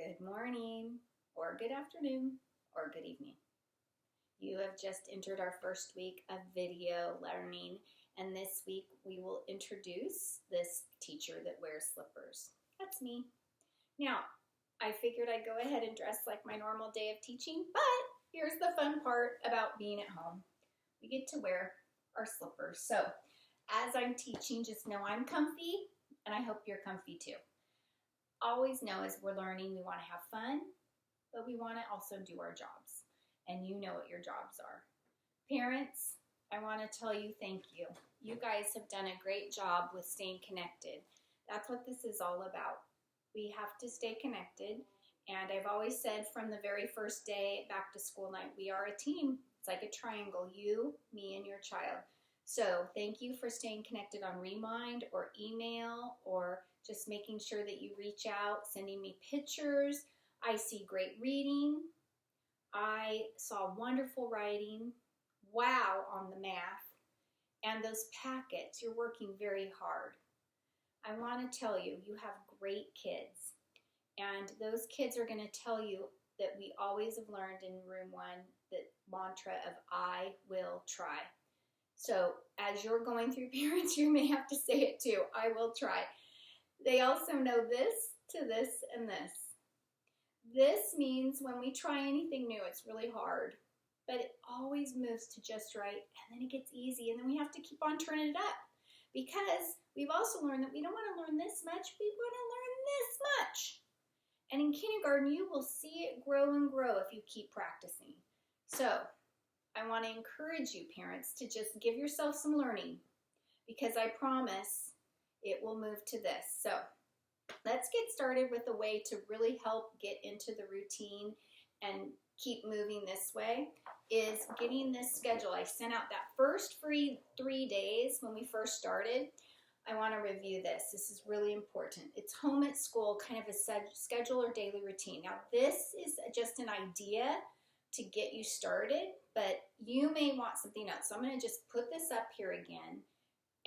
Good morning, or good afternoon, or good evening. You have just entered our first week of video learning, and this week we will introduce this teacher that wears slippers. That's me. Now, I figured I'd go ahead and dress like my normal day of teaching, but here's the fun part about being at home. We get to wear our slippers. So, as I'm teaching, just know I'm comfy, and I hope you're comfy too. Always know as we're learning, we want to have fun, but we want to also do our jobs. And you know what your jobs are. Parents, I want to tell you thank you. You guys have done a great job with staying connected. That's what this is all about. We have to stay connected. And I've always said from the very first day back to school night, we are a team. It's like a triangle, you, me, and your child. So thank you for staying connected on Remind or email or just making sure that you reach out, sending me pictures. I see great reading. I saw wonderful writing. Wow on the math. And those packets, you're working very hard. I want to tell you, you have great kids. And those kids are going to tell you that we always have learned in Room 1 the mantra of I will try. So as you're going through parents, you may have to say it too. I will try. They also know this to this and this. This means when we try anything new, it's really hard, but it always moves to just right, and then it gets easy, and then we have to keep on turning it up because we've also learned that we don't want to learn this much, we want to learn this much. And in kindergarten, you will see it grow and grow if you keep practicing. So I want to encourage you, parents, to just give yourself some learning because I promise it will move to this. So let's get started with a way to really help get into the routine and keep moving this way is getting this schedule. I sent out that first free 3 days when we first started. I want to review this. This is really important. It's home at school, kind of a schedule or daily routine. Now this is just an idea to get you started, but you may want something else. So I'm going to just put this up here again.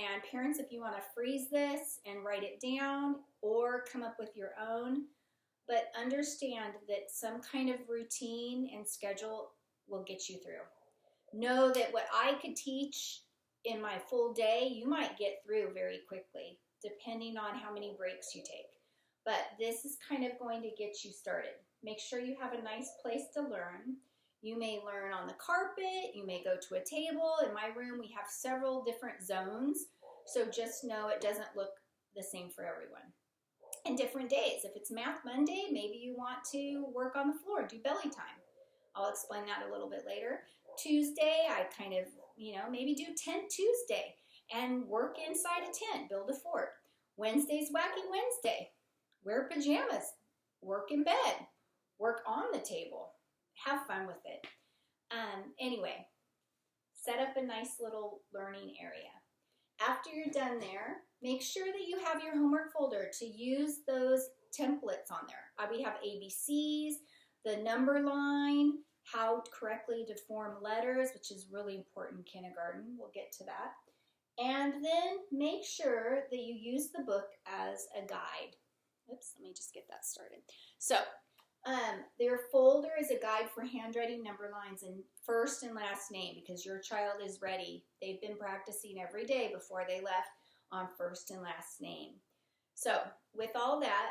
And parents, if you want to freeze this and write it down or come up with your own, but understand that some kind of routine and schedule will get you through. Know that what I could teach in my full day, you might get through very quickly, depending on how many breaks you take. But this is kind of going to get you started. Make sure you have a nice place to learn. You may learn on the carpet, you may go to a table. In my room, we have several different zones, so just know it doesn't look the same for everyone. And different days. If it's Math Monday, maybe you want to work on the floor, do belly time. I'll explain that a little bit later. Tuesday, I kind of, maybe do Tent Tuesday and work inside a tent, build a fort. Wednesday's Wacky Wednesday. Wear pajamas, work in bed, work on the table. Have fun with it. Anyway, set up a nice little learning area. After you're done there, make sure that you have your homework folder to use those templates on there. We have ABCs, the number line, how correctly to form letters, which is really important in kindergarten. We'll get to that. And then make sure that you use the book as a guide. Oops, let me just get that started. So, their folder is a guide for handwriting number lines and first and last name because your child is ready. They've been practicing every day before they left on first and last name. So with all that,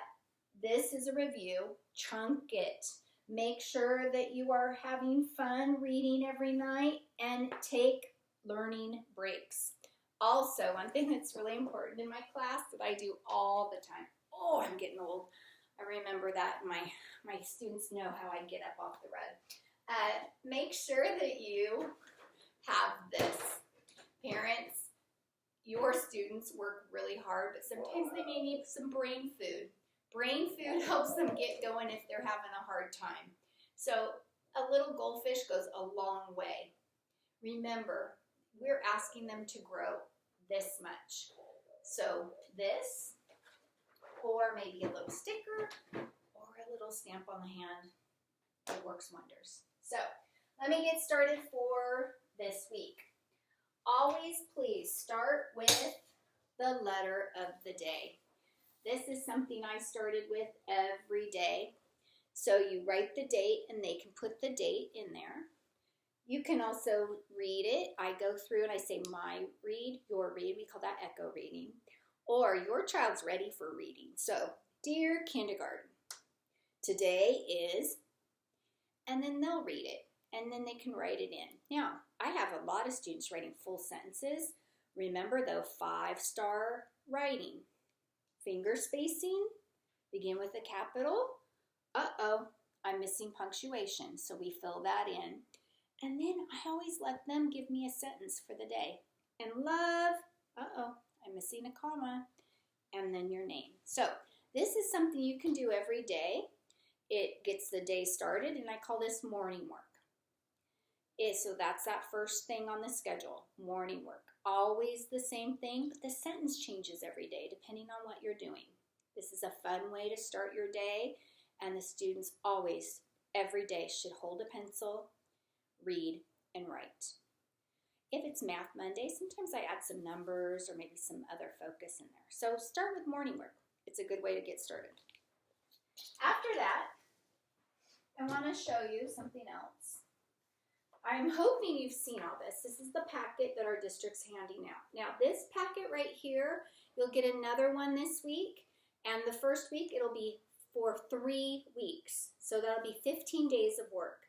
this is a review. Chunk it. Make sure that you are having fun reading every night and take learning breaks. Also, one thing that's really important in my class that I do all the time. Oh, I'm getting old. I remember that my students know how I get up off the rug. Make sure that you have this. Parents, your students work really hard, but sometimes they may need some brain food. Brain food helps them get going if they're having a hard time. So a little goldfish goes a long way. Remember, we're asking them to grow this much. So this, or maybe a little sticker, or a little stamp on the hand. It works wonders. So let me get started for this week. Always please start with the letter of the day. This is something I started with every day. So you write the date and they can put the date in there. You can also read it. I go through and I say my read, your read. We call that echo reading. Or your child's ready for reading. So, dear kindergarten, today is, and then they'll read it. And then they can write it in. Now, I have a lot of students writing full sentences. Remember though, 5-star writing. Finger spacing, begin with a capital. Uh-oh, I'm missing punctuation. So we fill that in. And then I always let them give me a sentence for the day. And love, uh-oh, I'm missing a comma. And then your name. So this is something you can do every day. It gets the day started, and I call this morning work. So that's that first thing on the schedule, morning work. Always the same thing, but the sentence changes every day depending on what you're doing. This is a fun way to start your day, and the students always, every day, should hold a pencil, read, and write. If it's Math Monday, sometimes I add some numbers or maybe some other focus in there. So start with morning work. It's a good way to get started. After that, I want to show you something else. I'm hoping you've seen all this. This is the packet that our district's handing out. Now, this packet right here, you'll get another one this week, and the first week it'll be for 3 weeks. So that'll be 15 days of work.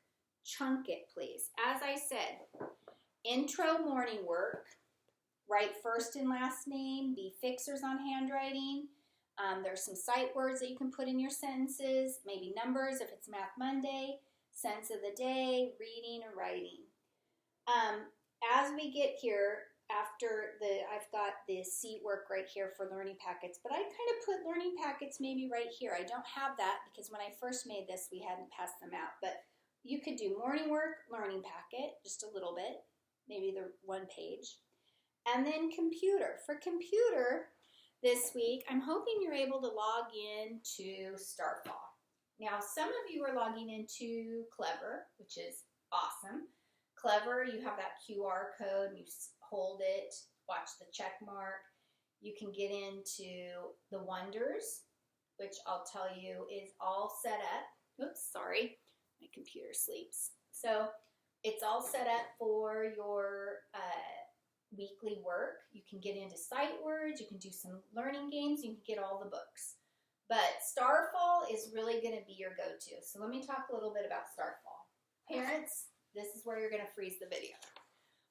Chunk it, please. As I said, intro morning work, write first and last name, be fixers on handwriting. There's some sight words that you can put in your sentences, maybe numbers if it's Math Monday, sense of the day, reading or writing. As we get here, I've got the seat work right here for learning packets, but I kind of put learning packets maybe right here. I don't have that because when I first made this, we hadn't passed them out, but you could do morning work, learning packet, just a little bit, maybe the 1 page. And then computer. For computer this week, I'm hoping you're able to log in to Starfall. Now, some of you are logging into Clever, which is awesome. Clever, you have that QR code, and you hold it, watch the check mark. You can get into the Wonders, which I'll tell you is all set up. Oops, sorry, my computer sleeps. So it's all set up for your weekly work. You can get into sight words, you can do some learning games, you can get all the books. But Starfall is really going to be your go-to. So let me talk a little bit about Starfall. Parents, this is where you're going to freeze the video.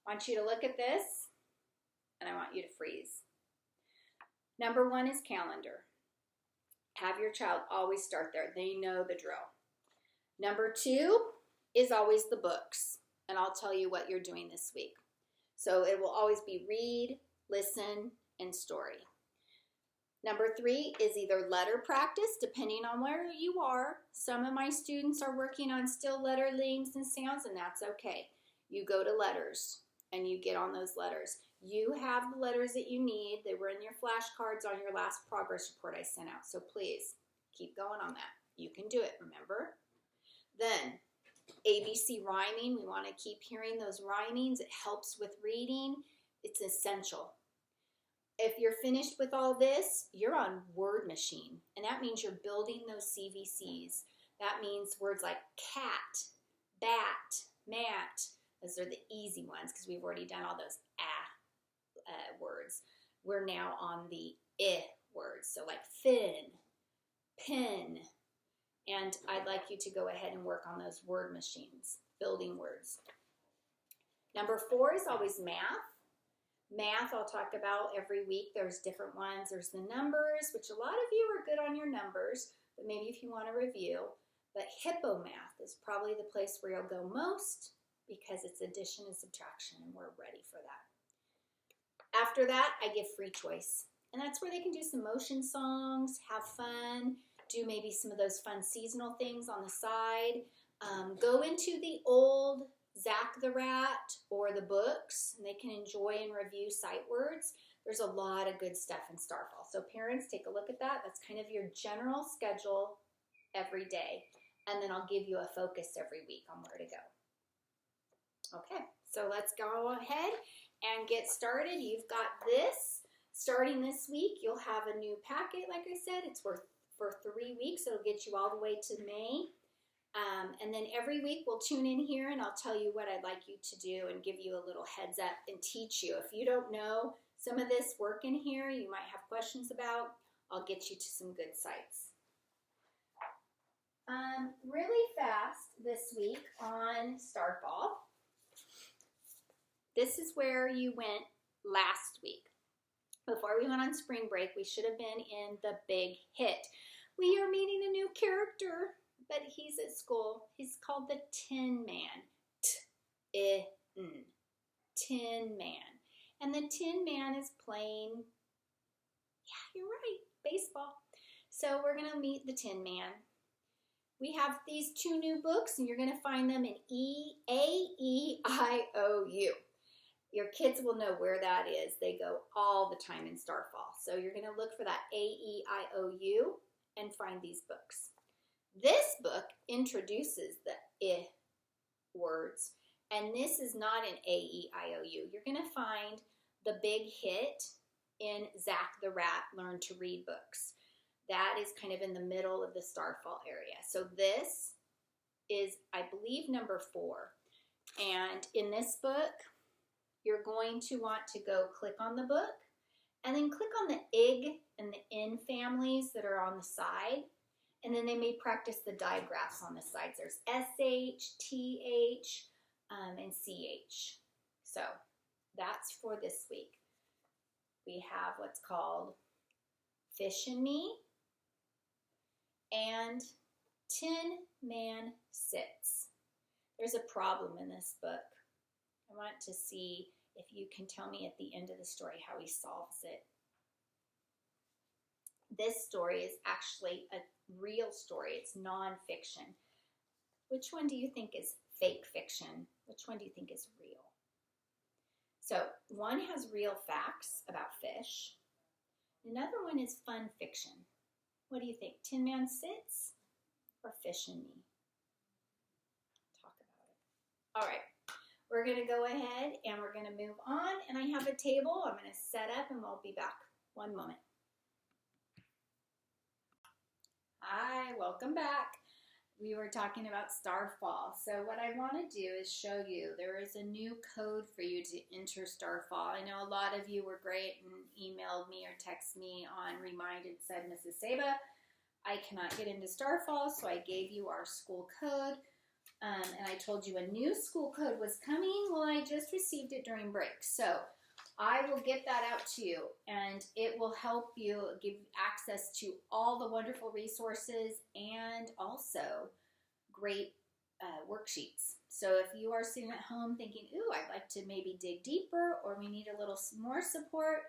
I want you to look at this, and I want you to freeze. Number 1 is calendar. Have your child always start there. They know the drill. Number 2 is always the books, and I'll tell you what you're doing this week. So it will always be read, listen, and story. Number 3 is either letter practice, depending on where you are. Some of my students are working on still letter names and sounds, and that's okay. You go to letters, and you get on those letters. You have the letters that you need. They were in your flashcards on your last progress report I sent out, so please keep going on that. You can do it, remember? Then, ABC rhyming. We want to keep hearing those rhymings. It helps with reading. It's essential. If you're finished with all this, you're on Word Machine, and that means you're building those CVCs. That means words like cat, bat, mat. Those are the easy ones because we've already done all those words. We're now on the words, so like fin, pin, and I'd like you to go ahead and work on those word machines, building words. Number 4 is always math. Math I'll talk about every week. There's different ones. There's the numbers, which a lot of you are good on your numbers, but maybe if you want to review. But Hippo Math is probably the place where you'll go most because it's addition and subtraction, and we're ready for that. After that, I give free choice. And that's where they can do some motion songs, have fun, do maybe some of those fun seasonal things on the side. Go into the old Zach the Rat or the books, and they can enjoy and review sight words. There's a lot of good stuff in Starfall. So parents, take a look at that. That's kind of your general schedule every day. And then I'll give you a focus every week on where to go. Okay, so let's go ahead and get started. You've got this. Starting this week, you'll have a new packet, like I said. It's for 3 weeks. It'll get you all the way to May. And then every week we'll tune in here and I'll tell you what I'd like you to do and give you a little heads up and teach you. If you don't know some of this work in here you might have questions about, I'll get you to some good sites. Really fast this week on Starfall. This is where you went last week. Before we went on spring break, we should have been in the big hit. We are meeting a new character, but he's at school. He's called the Tin Man. Tin Man. And the Tin Man is playing, yeah, you're right, baseball. So we're going to meet the Tin Man. We have these 2 new books, and you're going to find them in A-E-I-O-U. Your kids will know where that is. They go all the time in Starfall. So you're going to look for that A-E-I-O-U and find these books. This book introduces the I words, and this is not an A-E-I-O-U. You're going to find the big hit in Zach the Rat Learn to Read books. That is kind of in the middle of the Starfall area. So this is, I believe, number 4. And in this book, you're going to want to go click on the book and then click on the IG and the N families that are on the side. And then they may practice the digraphs on the sides. There's SH, TH, and CH. So that's for this week. We have what's called Fish and Me and Tin Man Sits. There's a problem in this book. I want to see if you can tell me at the end of the story how he solves it. This story is actually a real story. It's nonfiction. Which one do you think is fake fiction? Which one do you think is real? So one has real facts about fish. Another one is fun fiction. What do you think? Tin Man Sits or Fish and Me? Talk about it. All right. We're going to go ahead and we're going to move on. And I have a table I'm going to set up and we'll be back. One moment. Hi, welcome back. We were talking about Starfall. So what I want to do is show you there is a new code for you to enter Starfall. I know a lot of you were great and emailed me or texted me on Remind and said, Mrs. Saba, I cannot get into Starfall, so I gave you our school code. And I told you a new school code was coming. Well, I just received it during break. So I will get that out to you, and it will help you give access to all the wonderful resources and also great worksheets. So if you are sitting at home thinking, ooh, I'd like to maybe dig deeper or we need a little more support,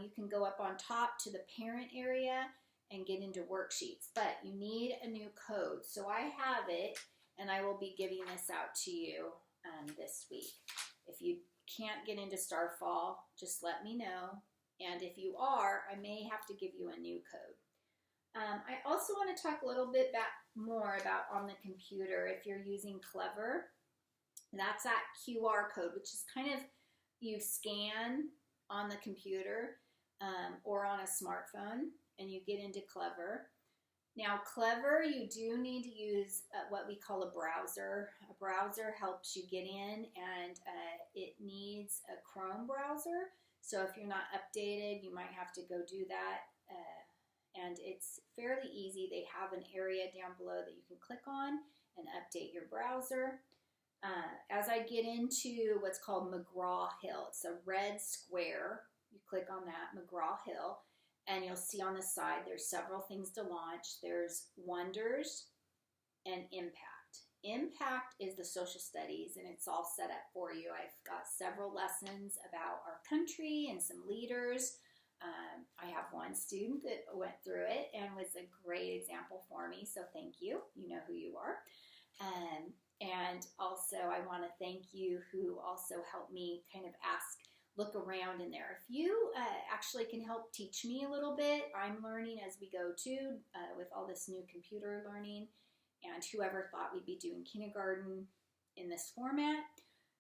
you can go up on top to the parent area and get into worksheets. But you need a new code. So I have it, and I will be giving this out to you this week. If you can't get into Starfall, just let me know. And if you are, I may have to give you a new code. I also want to talk a little bit more about on the computer. If you're using Clever, that's that QR code, which is kind of you scan on the computer or on a smartphone, and you get into Clever. Now, Clever, you do need to use what we call a browser. A browser helps you get in, and it needs a Chrome browser. So if you're not updated, you might have to go do that. And it's fairly easy. They have an area down below that you can click on and update your browser. As I get into what's called McGraw-Hill, it's a red square. You click on that, McGraw-Hill. And you'll see on the side there's several things to launch. There's Wonders and Impact. Impact is the social studies, and it's all set up for you. I've got several lessons about our country and some leaders. I have one student that went through it and was a great example for me, so thank you. You know who you are. And also I want to thank you who also helped me kind of look around in there. If you actually can help teach me a little bit, I'm learning as we go too with all this new computer learning, and whoever thought we'd be doing kindergarten in this format.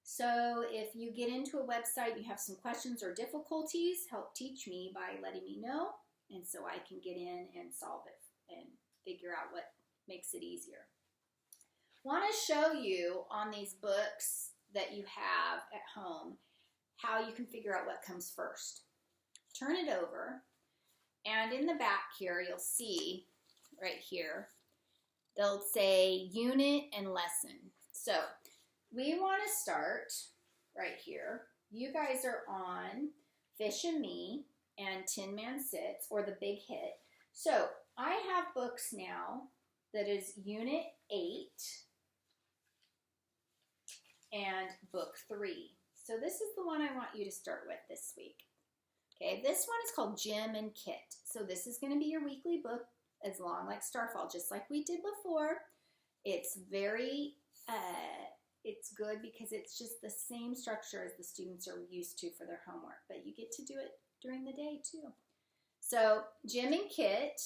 So if you get into a website, you have some questions or difficulties, help teach me by letting me know, and so I can get in and solve it and figure out what makes it easier. Want to show you on these books that you have at home how you can figure out what comes first. Turn it over, and in the back here you'll see right here they'll say unit and lesson. So we want to start right here. You guys are on Fish and Me and Tin Man Sits, or the Big Hit. So I have books now that is Unit 8 and Book 3. So this is the one I want you to start with this week. Okay, this one is called Jim and KITT. So this is going to be your weekly book, as long like Starfall, just like we did before. It's very, it's good because it's just the same structure as the students are used to for their homework, but you get to do it during the day too. So Jim and KITT,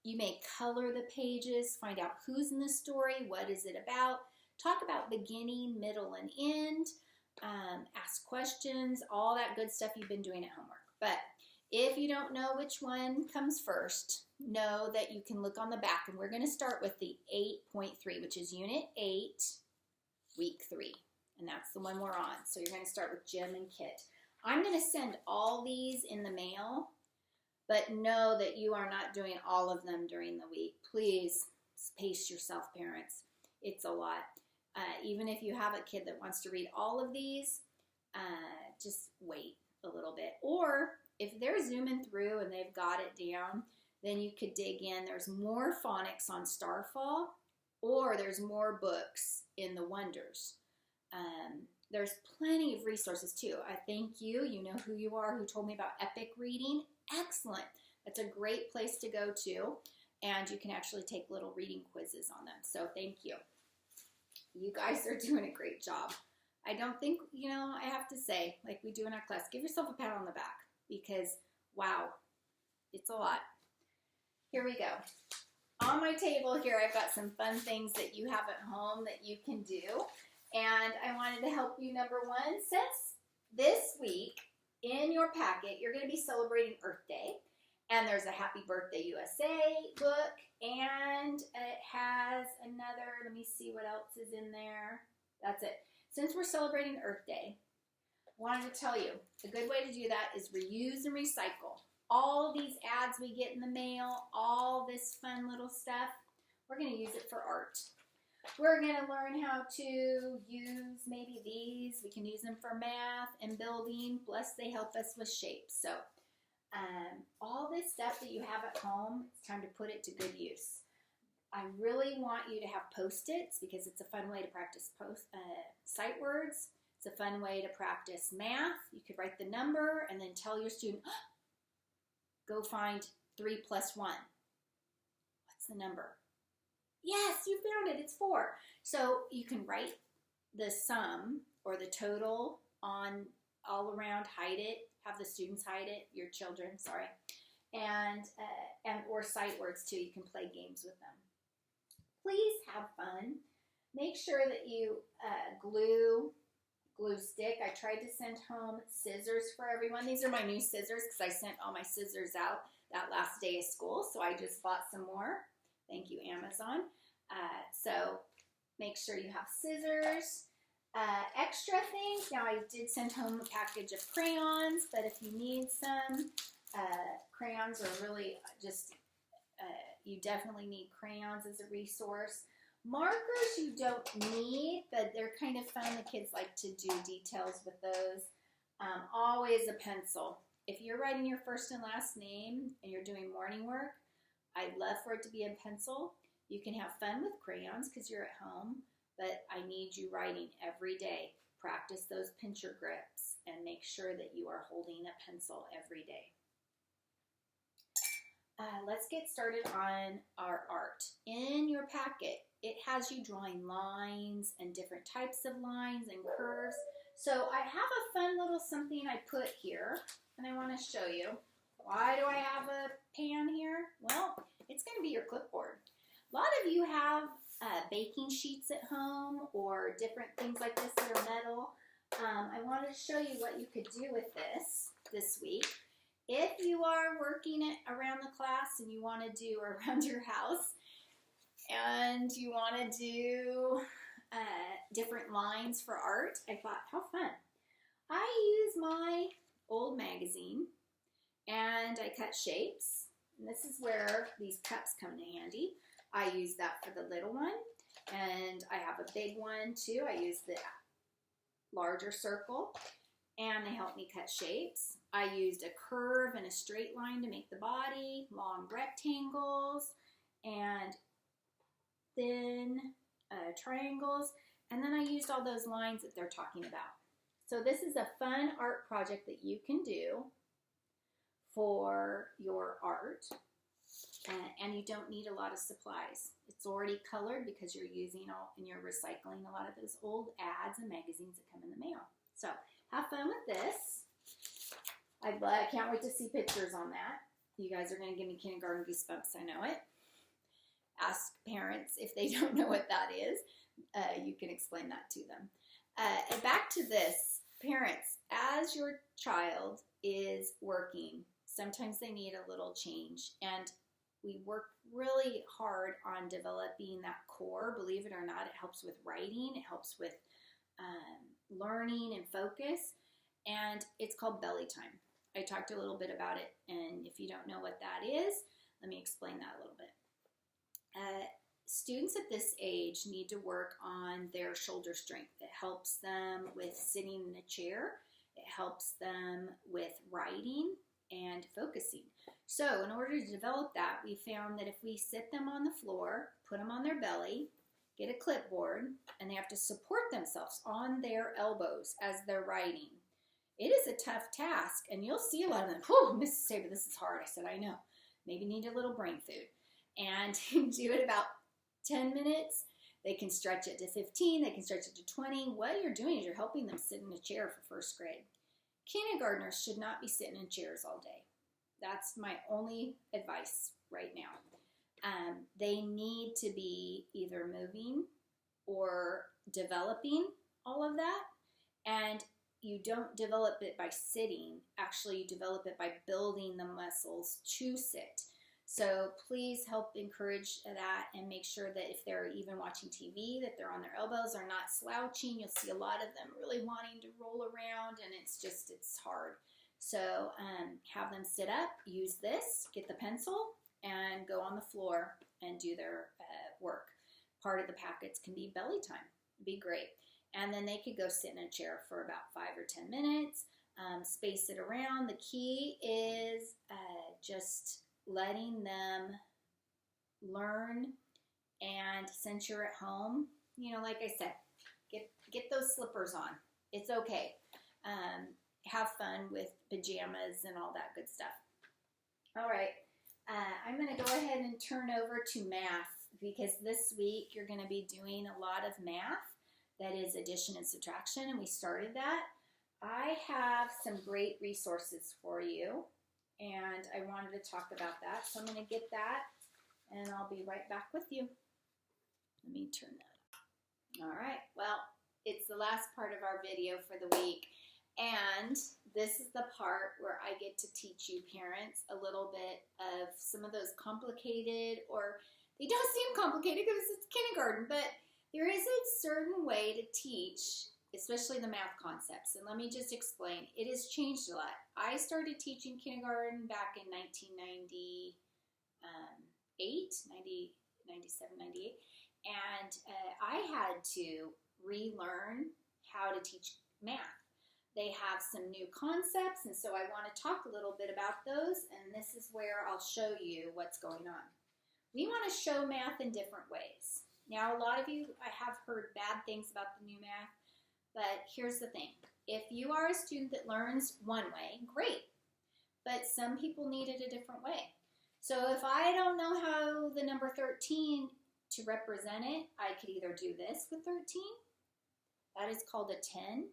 you may color the pages, find out who's in the story, what is it about, talk about beginning, middle, and end, ask questions, all that good stuff you've been doing at homework. But if you don't know which one comes first, know that you can look on the back, and we're going to start with the 8.3, which is Unit 8, Week 3, and that's the one we're on. So you're going to start with Jim and KITT. I'm going to send all these in the mail, but know that you are not doing all of them during the week. Please pace yourself, parents. It's a lot. Even if you have a kid that wants to read all of these, just wait a little bit. Or if they're zooming through and they've got it down, then you could dig in. There's more phonics on Starfall, or there's more books in the Wonders. There's plenty of resources too. I thank you. You know who you are, who told me about epic reading. Excellent. That's a great place to go to, and you can actually take little reading quizzes on them. So thank you. You guys are doing a great job. I don't think, I have to say, like we do in our class, give yourself a pat on the back, because, wow, it's a lot. Here we go. On my table here, I've got some fun things that you have at home that you can do. And I wanted to help you, number one, since this week in your packet, you're going to be celebrating Earth Day. And there's a Happy Birthday USA book, and it has another, let me see what else is in there. That's it. Since we're celebrating Earth Day, I wanted to tell you, a good way to do that is reuse and recycle. All these ads we get in the mail, all this fun little stuff, we're going to use it for art. We're going to learn how to use maybe these. We can use them for math and building, plus they help us with shapes. So all this stuff that you have at home, it's time to put it to good use. I really want you to have Post-its, because it's a fun way to practice sight words. It's a fun way to practice math. You could write the number and then tell your student, go find 3 plus 1. What's the number? Yes, you found it. It's 4. So you can write the sum or the total on all around, hide it, have the students hide it, your children, sorry, and or sight words too. You can play games with them. Please have fun. Make sure that you glue stick. I tried to send home scissors for everyone. These are my new scissors because I sent all my scissors out that last day of school, so I just bought some more. Thank you, Amazon. So make sure you have scissors. Extra things. Now, I did send home a package of crayons, but if you need some, crayons are really just, you definitely need crayons as a resource. Markers you don't need, but they're kind of fun. The kids like to do details with those. Always a pencil. If you're writing your first and last name and you're doing morning work, I'd love for it to be in pencil. You can have fun with crayons because you're at home, but I need you writing every day. Practice those pincher grips and make sure that you are holding a pencil every day. Let's get started on our art. In your packet, it has you drawing lines and different types of lines and curves. So I have a fun little something I put here, and I want to show you. Why do I have a pan here? Well, it's going to be your clipboard. A lot of you have baking sheets at home or different things like this that are metal. I wanted to show you what you could do with this week. If you are working it around the class and you want to do around your house and you want to do different lines for art. I thought, how fun. I use my old magazine and I cut shapes. And this is where these cups come in handy. I use that for the little one, and I have a big one too. I use the larger circle, and they help me cut shapes. I used a curve and a straight line to make the body, long rectangles, and thin triangles, and then I used all those lines that they're talking about. So this is a fun art project that you can do for your art, and you don't need a lot of supplies. It's already colored because you're using and you're recycling a lot of those old ads and magazines that come in the mail. So have fun with this. I can't wait to see pictures on that. You guys are going to give me kindergarten goosebumps, I know it. Ask parents if they don't know what that is. You can explain that to them. And back to this, parents, as your child is working, sometimes they need a little change, and we work really hard on developing that core. Believe it or not, it helps with writing, it helps with learning and focus, and it's called belly time. I talked a little bit about it, and if you don't know what that is, let me explain that a little bit. Students at this age need to work on their shoulder strength. It helps them with sitting in a chair. It helps them with writing and focusing. So in order to develop that, we found that if we sit them on the floor, put them on their belly, get a clipboard, and they have to support themselves on their elbows as they're writing. It is a tough task, and you'll see a lot of them, "Whew, Mrs. Saber, this is hard." I said, "I know. Maybe need a little brain food." And do it about 10 minutes. They can stretch it to 15. They can stretch it to 20. What you're doing is you're helping them sit in a chair for first grade. Kindergartners should not be sitting in chairs all day. That's my only advice right now. They need to be either moving or developing all of that. And you don't develop it by sitting. Actually, you develop it by building the muscles to sit. So please help encourage that, and make sure that if they're even watching TV, that they're on their elbows, or not slouching. You'll see a lot of them really wanting to roll around, and it's hard. So have them sit up, use this, get the pencil, and go on the floor and do their work. Part of the packets can be belly time. It'd be great. And then they could go sit in a chair for about 5 or 10 minutes, space it around. The key is just letting them learn, and since you're at home, like I said, get those slippers on. It's okay. Have fun with pajamas and all that good stuff. All right, I'm going to go ahead and turn over to math, because this week you're going to be doing a lot of math. That is addition and subtraction, and we started that. I have some great resources for you, and I wanted to talk about that. So I'm going to get that, and I'll be right back with you. Let me turn that on. All right, well, it's the last part of our video for the week, and this is the part where I get to teach you parents a little bit of some of those complicated, or they don't seem complicated because it's kindergarten, but there is a certain way to teach, especially the math concepts. And let me just explain. It has changed a lot. I started teaching kindergarten back in 1998, 97, 98. And I had to relearn how to teach math. They have some new concepts, and so I want to talk a little bit about those, and this is where I'll show you what's going on. We want to show math in different ways. Now, a lot of you, I have heard bad things about the new math, but here's the thing. If you are a student that learns one way, great, but some people need it a different way. So if I don't know how the number 13 to represent it, I could either do this with 13. That is called a 10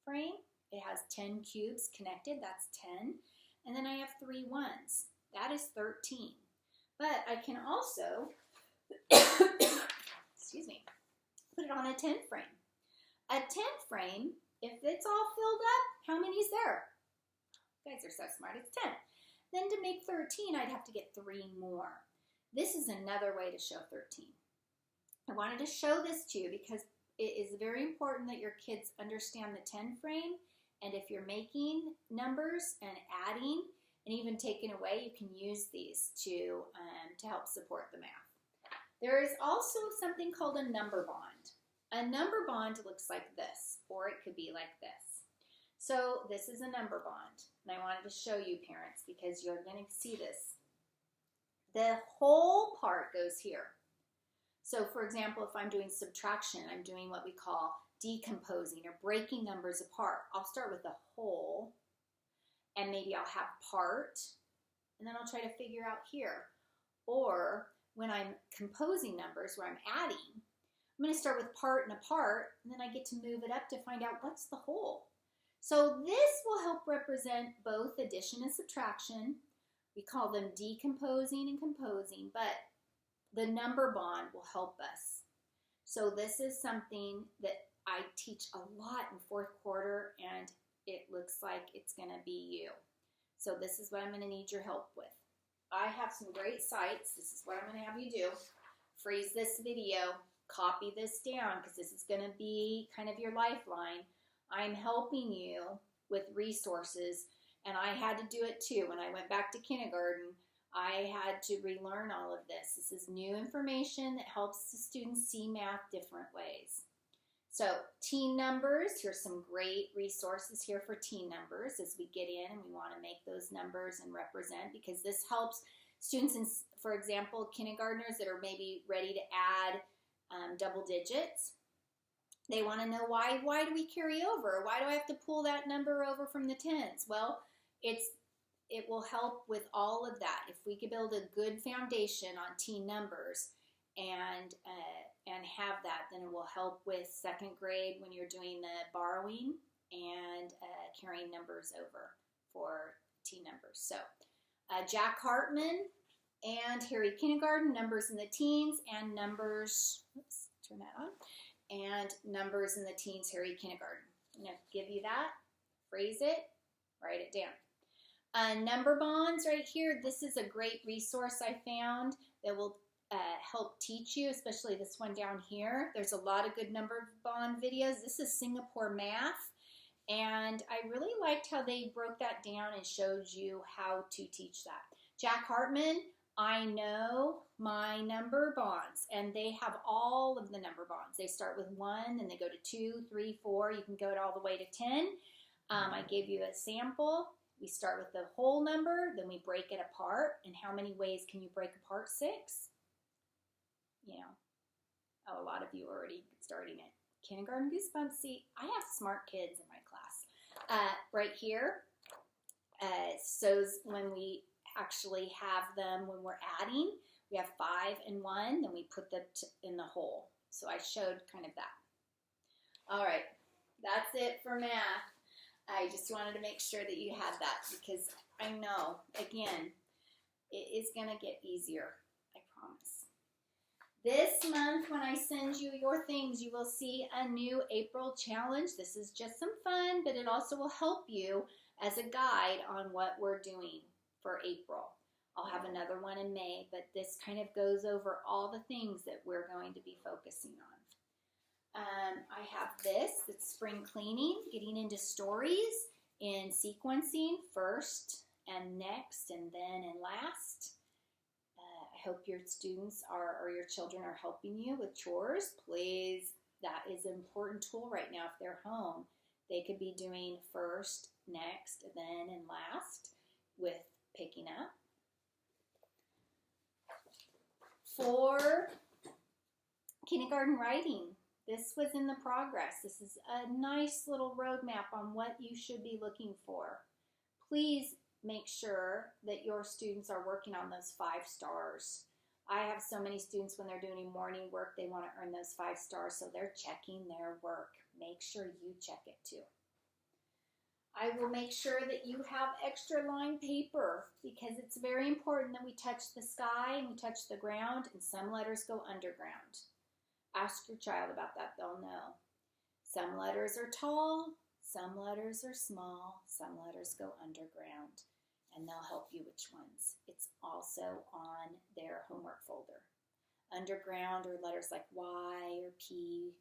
frame. It has 10 cubes connected. That's 10. And then I have 3 ones. That is 13. But I can also excuse me, put it on a 10 frame. A 10 frame, if it's all filled up, how many is there? You guys are so smart, it's 10. Then to make 13, I'd have to get 3 more. This is another way to show 13. I wanted to show this to you because it is very important that your kids understand the 10 frame. And if you're making numbers and adding and even taking away, you can use these to help support the math. There is also something called a number bond. A number bond looks like this, or it could be like this. So this is a number bond, and I wanted to show you, parents, because you're going to see this. The whole part goes here. So for example, if I'm doing subtraction, I'm doing what we call decomposing or breaking numbers apart. I'll start with the whole, and maybe I'll have part, and then I'll try to figure out here. Or when I'm composing numbers where I'm adding, I'm going to start with part and a part, and then I get to move it up to find out what's the whole. So this will help represent both addition and subtraction. We call them decomposing and composing, but the number bond will help us. So this is something that I teach a lot in fourth quarter, and it looks like it's going to be you. So this is what I'm going to need your help with. I have some great sites. This is what I'm going to have you do. Freeze this video, copy this down, because this is going to be kind of your lifeline. I'm helping you with resources, and I had to do it too. When I went back to kindergarten, I had to relearn all of this. This is new information that helps the students see math different ways. So teen numbers, here's some great resources here for teen numbers as we get in and we want to make those numbers and represent, because this helps students in, for example, kindergartners that are maybe ready to add double digits. They want to know why do we carry over? Why do I have to pull that number over from the tens? Well, it will help with all of that. If we could build a good foundation on teen numbers and have that, then it will help with second grade when you're doing the borrowing and carrying numbers over for teen numbers. So Jack Hartman and Harry Kindergarten, numbers in the teens, and numbers, oops, turn that on, and numbers in the teens, Harry Kindergarten. I'm going to give you that, phrase it, write it down. Number bonds right here, this is a great resource I found that will help teach you, especially this one down here. There's a lot of good number bond videos. This is Singapore Math, and I really liked how they broke that down and showed you how to teach that. Jack Hartman, I know my number bonds, and they have all of the number bonds. They start with 1, and they go to 2, 3, 4. You can go all the way to 10. I gave you a sample. We start with the whole number, then we break it apart. And how many ways can you break apart? 6. You know, a lot of you are already starting it. Kindergarten Goosebumps. See, I have smart kids in my class. Right here, so when we actually have them, when we're adding, we have 5 and 1, then we put them in the whole. So I showed kind of that. All right, that's it for math. I just wanted to make sure that you had that, because I know, again, it is going to get easier, I promise. This month, when I send you your things, you will see a new April challenge. This is just some fun, but it also will help you as a guide on what we're doing for April. I'll have another one in May, but this kind of goes over all the things that we're going to be focusing on. I have this, it's spring cleaning, getting into stories in sequencing, first and next and then and last. I hope your students or your children are helping you with chores. Please, that is an important tool right now. If they're home, they could be doing first, next, then, and last with picking up. For kindergarten writing, this was in the progress. This is a nice little roadmap on what you should be looking for. Please make sure that your students are working on those 5 stars. I have so many students, when they're doing morning work, they want to earn those 5 stars, so they're checking their work. Make sure you check it too. I will make sure that you have extra line paper, because it's very important that we touch the sky and we touch the ground, and some letters go underground. Ask your child about that, they'll know. Some letters are tall, some letters are small, some letters go underground, and they'll help you which ones. It's also on their homework folder. underground or letters like Y or P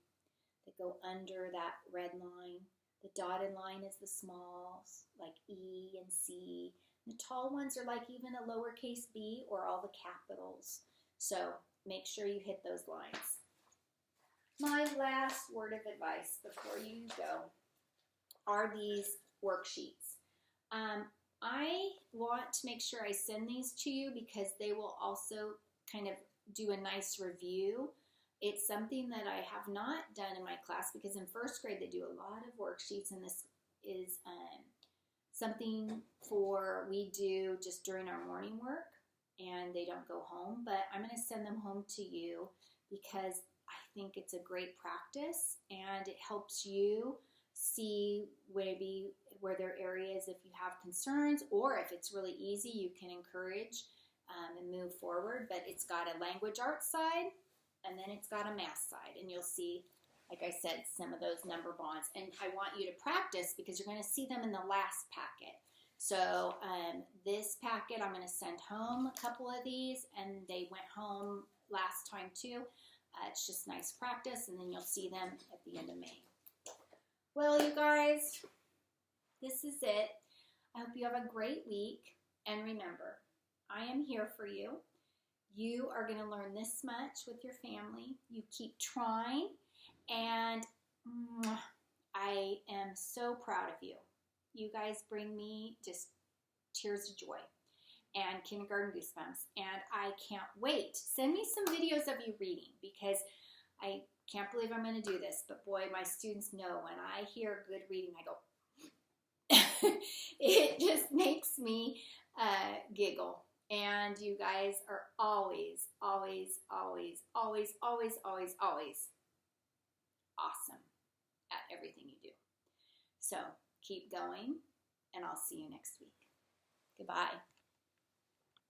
that go under that red line. The dotted line is the smalls, like E and C. The tall ones are like even a lowercase b or all the capitals. So make sure you hit those lines. My last word of advice before you go are these worksheets. I want to make sure I send these to you because they will also kind of do a nice review. It's something that I have not done in my class because in first grade they do a lot of worksheets, and this is something we do just during our morning work, and they don't go home, but I'm going to send them home to you because I think it's a great practice and it helps you see maybe where there are areas if you have concerns, or if it's really easy, you can encourage and move forward. But it's got a language arts side, and then it's got a math side, and you'll see, like I said, some of those number bonds. And I want you to practice because you're going to see them in the last packet. So this packet, I'm going to send home a couple of these, and they went home last time too. It's just nice practice, and then you'll see them at the end of May. Well, you guys, this is it. I hope you have a great week. And remember, I am here for you. You are going to learn this much with your family. You keep trying, and I am so proud of you. You guys bring me just tears of joy and kindergarten goosebumps, and I can't wait. Send me some videos of you reading because I can't believe I'm going to do this, but boy, my students know when I hear good reading, I go, it just makes me giggle. And you guys are always, always, always, always, always, always, always awesome at everything you do. So keep going, and I'll see you next week. Goodbye.